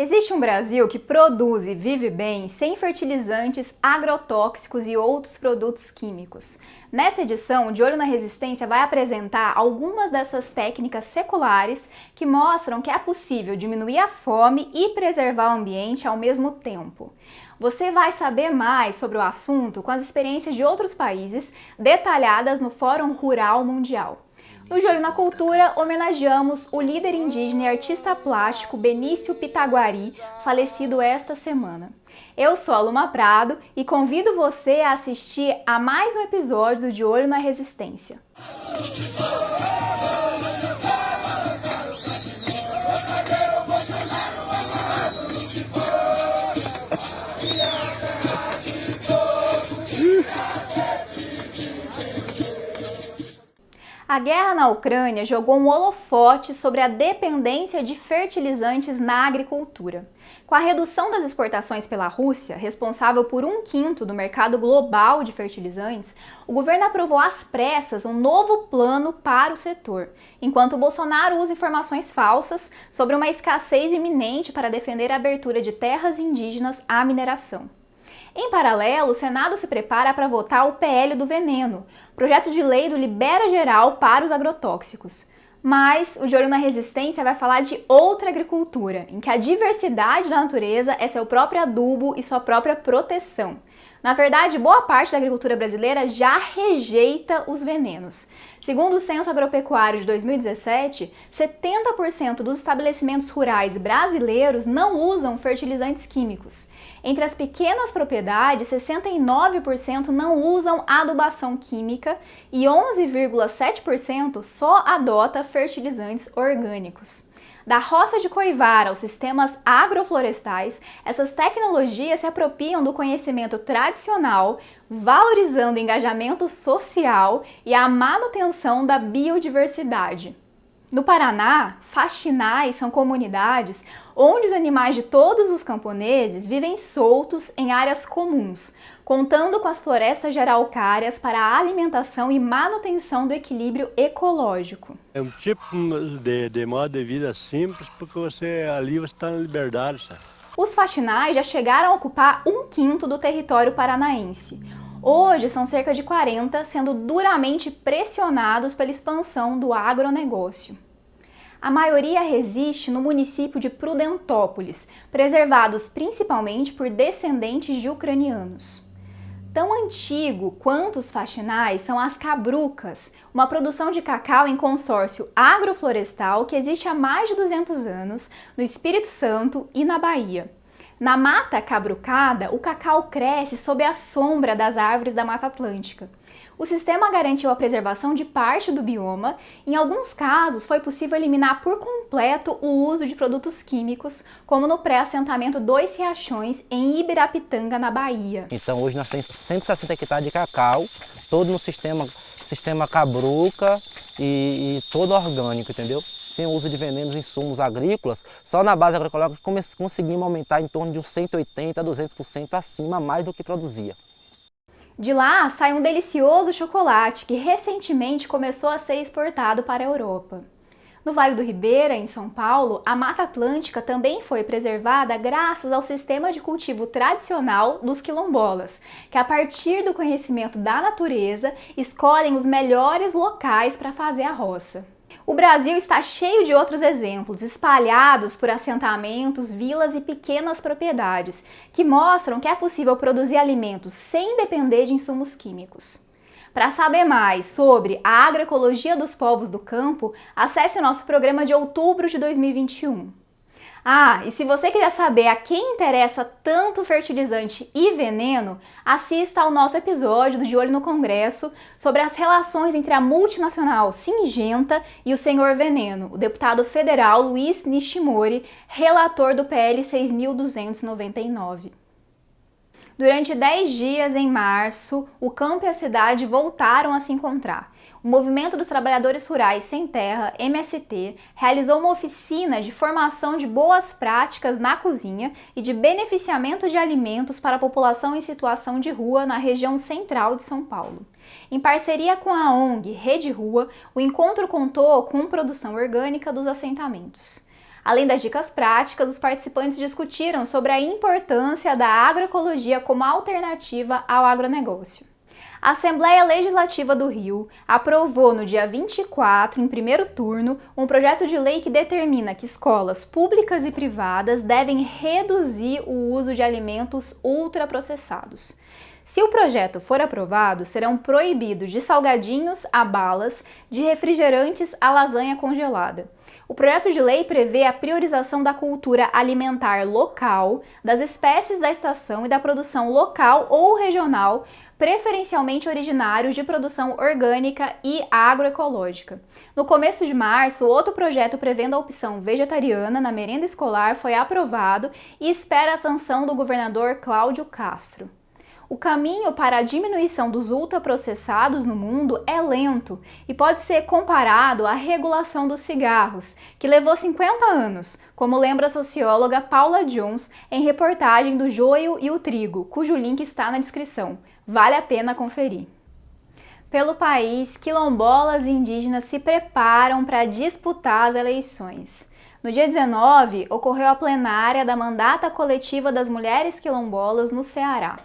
Existe um Brasil que produz e vive bem sem fertilizantes, agrotóxicos e outros produtos químicos. Nessa edição, o De Olho na Resistência vai apresentar algumas dessas técnicas seculares que mostram que é possível diminuir a fome e preservar o ambiente ao mesmo tempo. Você vai saber mais sobre o assunto com as experiências de outros países detalhadas no Fórum Rural Mundial. No De Olho na Cultura, homenageamos o líder indígena e artista plástico Benício Pitaguari, falecido esta semana. Eu sou a Luma Prado e convido você a assistir a mais um episódio do De Olho na Resistência. A guerra na Ucrânia jogou um holofote sobre a dependência de fertilizantes na agricultura. Com a redução das exportações pela Rússia, responsável por 1/5 do mercado global de fertilizantes, o governo aprovou às pressas um novo plano para o setor, enquanto Bolsonaro usa informações falsas sobre uma escassez iminente para defender a abertura de terras indígenas à mineração. Em paralelo, o Senado se prepara para votar o PL do veneno, projeto de lei do Libera Geral para os agrotóxicos. Mas o De Olho na Resistência vai falar de outra agricultura, em que a diversidade da natureza é seu próprio adubo e sua própria proteção. Na verdade, boa parte da agricultura brasileira já rejeita os venenos. Segundo o Censo Agropecuário de 2017, 70% dos estabelecimentos rurais brasileiros não usam fertilizantes químicos. Entre as pequenas propriedades, 69% não usam adubação química e 11,7% só adota fertilizantes orgânicos. Da roça de coivar aos sistemas agroflorestais, essas tecnologias se apropriam do conhecimento tradicional, valorizando o engajamento social e a manutenção da biodiversidade. No Paraná, faxinais são comunidades onde os animais de todos os camponeses vivem soltos em áreas comuns, contando com as florestas de araucárias para a alimentação e manutenção do equilíbrio ecológico. É um tipo de modo de vida simples, porque você está na liberdade, sabe? Os faxinais já chegaram a ocupar 1/5 do território paranaense. Hoje são cerca de 40, sendo duramente pressionados pela expansão do agronegócio. A maioria resiste no município de Prudentópolis, preservados principalmente por descendentes de ucranianos. Tão antigo quanto os faxinais são as cabrucas, uma produção de cacau em consórcio agroflorestal que existe há mais de 200 anos no Espírito Santo e na Bahia. Na mata cabrucada, o cacau cresce sob a sombra das árvores da Mata Atlântica. O sistema garantiu a preservação de parte do bioma. Em alguns casos, foi possível eliminar por completo o uso de produtos químicos, como no pré-assentamento Dois Riachões, em Ibirapitanga, na Bahia. Então hoje nós temos 160 hectares de cacau, todo no sistema cabruca e todo orgânico, entendeu? Sem o uso de venenos e insumos agrícolas, só na base agroecológica conseguimos aumentar em torno de uns 180% a 200% acima mais do que produzia. De lá sai um delicioso chocolate que recentemente começou a ser exportado para a Europa. No Vale do Ribeira, em São Paulo, a Mata Atlântica também foi preservada graças ao sistema de cultivo tradicional dos quilombolas, que a partir do conhecimento da natureza escolhem os melhores locais para fazer a roça. O Brasil está cheio de outros exemplos, espalhados por assentamentos, vilas e pequenas propriedades, que mostram que é possível produzir alimentos sem depender de insumos químicos. Para saber mais sobre a agroecologia dos povos do campo, acesse o nosso programa de outubro de 2021. E se você quiser saber a quem interessa tanto fertilizante e veneno, assista ao nosso episódio do De Olho no Congresso sobre as relações entre a multinacional Syngenta e o Senhor Veneno, o deputado federal Luiz Nishimori, relator do PL 6.299. Durante 10 dias em março, o campo e a cidade voltaram a se encontrar. O Movimento dos Trabalhadores Rurais Sem Terra, MST, realizou uma oficina de formação de boas práticas na cozinha e de beneficiamento de alimentos para a população em situação de rua na região central de São Paulo. Em parceria com a ONG Rede Rua, o encontro contou com produção orgânica dos assentamentos. Além das dicas práticas, os participantes discutiram sobre a importância da agroecologia como alternativa ao agronegócio. A Assembleia Legislativa do Rio aprovou no dia 24, em primeiro turno, um projeto de lei que determina que escolas públicas e privadas devem reduzir o uso de alimentos ultraprocessados. Se o projeto for aprovado, serão proibidos de salgadinhos a balas, de refrigerantes a lasanha congelada. O projeto de lei prevê a priorização da cultura alimentar local, das espécies da estação e da produção local ou regional, preferencialmente originários de produção orgânica e agroecológica. No começo de março, outro projeto prevendo a opção vegetariana na merenda escolar foi aprovado e espera a sanção do governador Cláudio Castro. O caminho para a diminuição dos ultraprocessados no mundo é lento e pode ser comparado à regulação dos cigarros, que levou 50 anos, como lembra a socióloga Paula Jones em reportagem do Joio e o Trigo, cujo link está na descrição. Vale a pena conferir. Pelo país, quilombolas e indígenas se preparam para disputar as eleições. No dia 19, ocorreu a plenária da Mandata Coletiva das Mulheres Quilombolas no Ceará.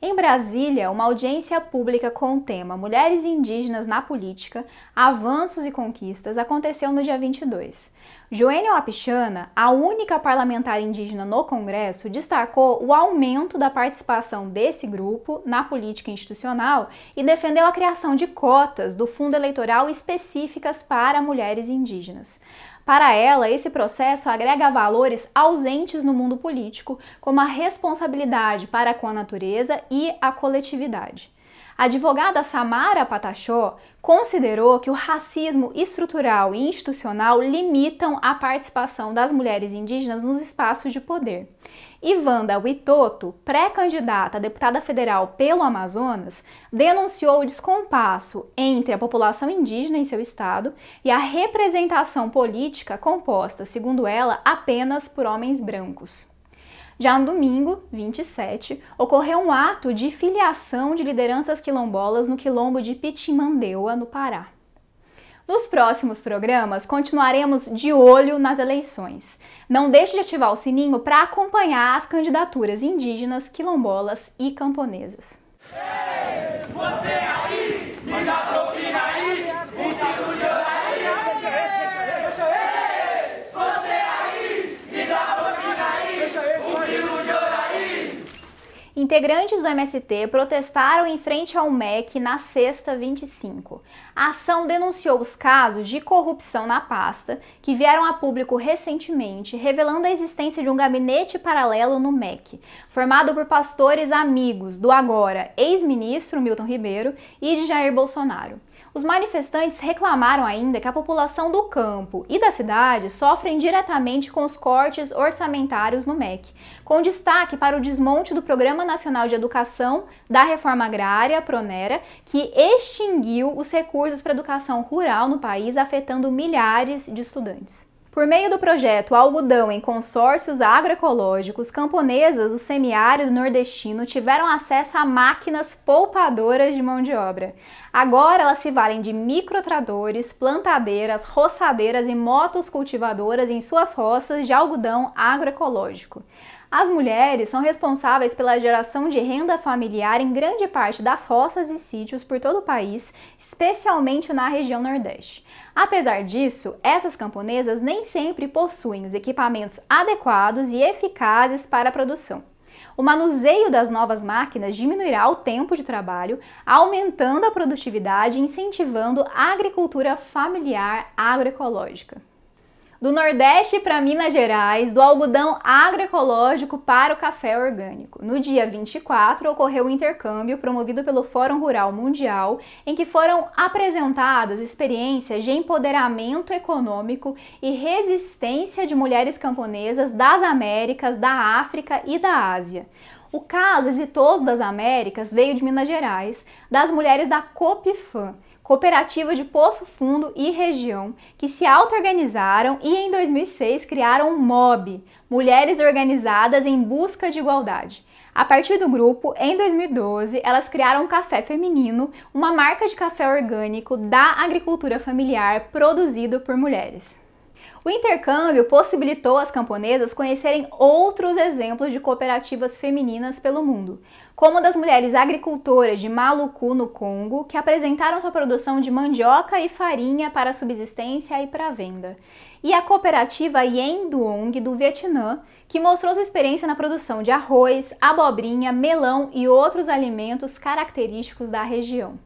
Em Brasília, uma audiência pública com o tema Mulheres Indígenas na Política, Avanços e Conquistas aconteceu no dia 22. Joênia Wapichana, a única parlamentar indígena no Congresso, destacou o aumento da participação desse grupo na política institucional e defendeu a criação de cotas do fundo eleitoral específicas para mulheres indígenas. Para ela, esse processo agrega valores ausentes no mundo político, como a responsabilidade para com a natureza e a coletividade. A advogada Samara Patachó considerou que o racismo estrutural e institucional limitam a participação das mulheres indígenas nos espaços de poder. Ivanda Witoto, pré-candidata a deputada federal pelo Amazonas, denunciou o descompasso entre a população indígena em seu estado e a representação política composta, segundo ela, apenas por homens brancos. Já no domingo, 27, ocorreu um ato de filiação de lideranças quilombolas no quilombo de Pitimandeua, no Pará. Nos próximos programas, continuaremos de olho nas eleições. Não deixe de ativar o sininho para acompanhar as candidaturas indígenas, quilombolas e camponesas. Ei, você aí, me dá propina aí, o Tico Joraí. Ei, você aí, me dá propina aí, o Tico Joraí. Integrantes do MST protestaram em frente ao MEC na sexta 25. A ação denunciou os casos de corrupção na pasta, que vieram a público recentemente, revelando a existência de um gabinete paralelo no MEC, formado por pastores amigos do agora ex-ministro Milton Ribeiro e de Jair Bolsonaro. Os manifestantes reclamaram ainda que a população do campo e da cidade sofrem diretamente com os cortes orçamentários no MEC, com destaque para o desmonte do Programa Nacional de Educação da Reforma Agrária, PRONERA, que extinguiu os recursos para a educação rural no país, afetando milhares de estudantes. Por meio do projeto Algodão em Consórcios Agroecológicos, camponesas do semiárido nordestino tiveram acesso a máquinas poupadoras de mão de obra. Agora elas se valem de microtratores, plantadeiras, roçadeiras e motos cultivadoras em suas roças de algodão agroecológico. As mulheres são responsáveis pela geração de renda familiar em grande parte das roças e sítios por todo o país, especialmente na região Nordeste. Apesar disso, essas camponesas nem sempre possuem os equipamentos adequados e eficazes para a produção. O manuseio das novas máquinas diminuirá o tempo de trabalho, aumentando a produtividade e incentivando a agricultura familiar agroecológica. Do Nordeste para Minas Gerais, do algodão agroecológico para o café orgânico. No dia 24, ocorreu um intercâmbio promovido pelo Fórum Rural Mundial, em que foram apresentadas experiências de empoderamento econômico e resistência de mulheres camponesas das Américas, da África e da Ásia. O caso exitoso das Américas veio de Minas Gerais, das mulheres da Copifam, Cooperativa de Poço Fundo e Região, que se auto-organizaram e em 2006 criaram um MOB, Mulheres Organizadas em Busca de Igualdade. A partir do grupo, em 2012, elas criaram um café feminino, uma marca de café orgânico da agricultura familiar produzido por mulheres. O intercâmbio possibilitou as camponesas conhecerem outros exemplos de cooperativas femininas pelo mundo, como a das mulheres agricultoras de Maluku, no Congo, que apresentaram sua produção de mandioca e farinha para subsistência e para venda, e a cooperativa Yen Duong, do Vietnã, que mostrou sua experiência na produção de arroz, abobrinha, melão e outros alimentos característicos da região.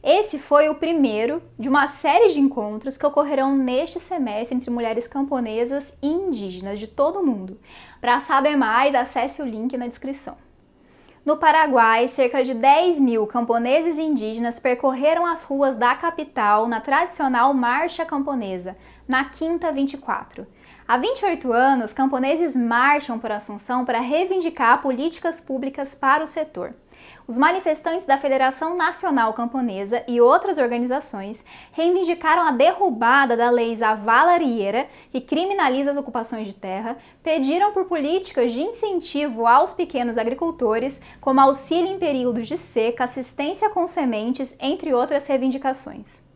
Esse foi o primeiro de uma série de encontros que ocorrerão neste semestre entre mulheres camponesas e indígenas de todo o mundo. Para saber mais, acesse o link na descrição. No Paraguai, cerca de 10.000 camponeses e indígenas percorreram as ruas da capital na tradicional Marcha Camponesa, na Quinta 24. Há 28 anos, camponeses marcham por Assunção para reivindicar políticas públicas para o setor. Os manifestantes da Federação Nacional Camponesa e outras organizações reivindicaram a derrubada da lei Zavala-Riera, que criminaliza as ocupações de terra, pediram por políticas de incentivo aos pequenos agricultores, como auxílio em períodos de seca, assistência com sementes, entre outras reivindicações.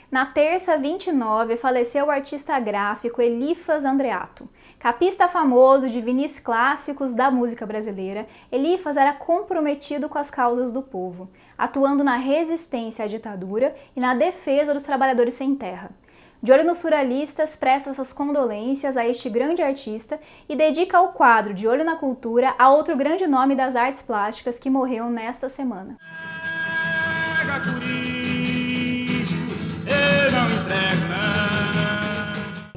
Na terça 29, faleceu o artista gráfico Elifas Andreato. Capista famoso de vinis clássicos da música brasileira, Elifas era comprometido com as causas do povo, atuando na resistência à ditadura e na defesa dos trabalhadores sem terra. De olho nos surrealistas, presta suas condolências a este grande artista e dedica o quadro De Olho na Cultura a outro grande nome das artes plásticas que morreu nesta semana.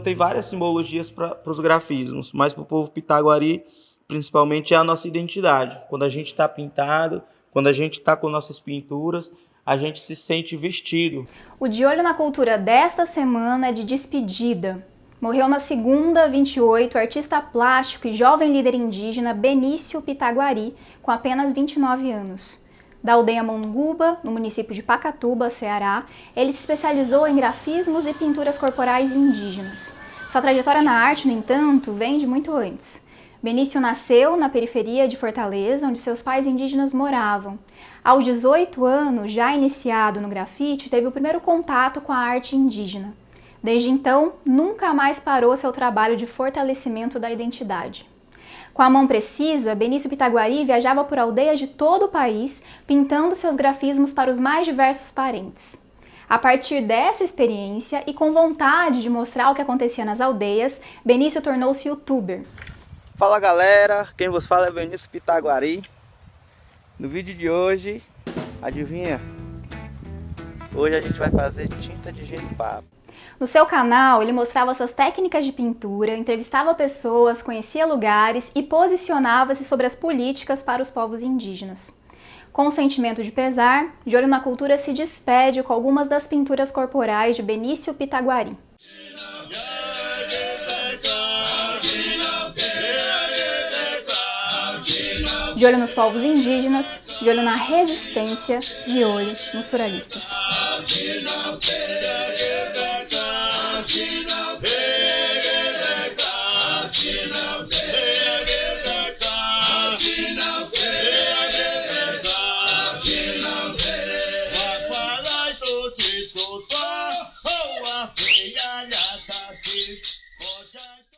Tem várias simbologias para os grafismos, mas para o povo pitaguari, principalmente, é a nossa identidade. Quando a gente está pintado, quando a gente está com nossas pinturas, a gente se sente vestido. O De Olho na Cultura desta semana é de despedida. Morreu na segunda 28 o artista plástico e jovem líder indígena Benício Pitaguari, com apenas 29 anos. Da aldeia Monguba, no município de Pacatuba, Ceará, ele se especializou em grafismos e pinturas corporais indígenas. Sua trajetória na arte, no entanto, vem de muito antes. Benício nasceu na periferia de Fortaleza, onde seus pais indígenas moravam. Aos 18 anos, já iniciado no grafite, teve o primeiro contato com a arte indígena. Desde então, nunca mais parou seu trabalho de fortalecimento da identidade. Com a mão precisa, Benício Pitaguari viajava por aldeias de todo o país, pintando seus grafismos para os mais diversos parentes. A partir dessa experiência e com vontade de mostrar o que acontecia nas aldeias, Benício tornou-se youtuber. Fala galera, quem vos fala é Benício Pitaguari. No vídeo de hoje, adivinha? Hoje a gente vai fazer tinta de jenipapo. No seu canal, ele mostrava suas técnicas de pintura, entrevistava pessoas, conhecia lugares e posicionava-se sobre as políticas para os povos indígenas. Com um sentimento de pesar, De Olho na Cultura se despede com algumas das pinturas corporais de Benício Pitaguari. De olho nos povos indígenas, de olho na resistência, de olho nos surrealistas.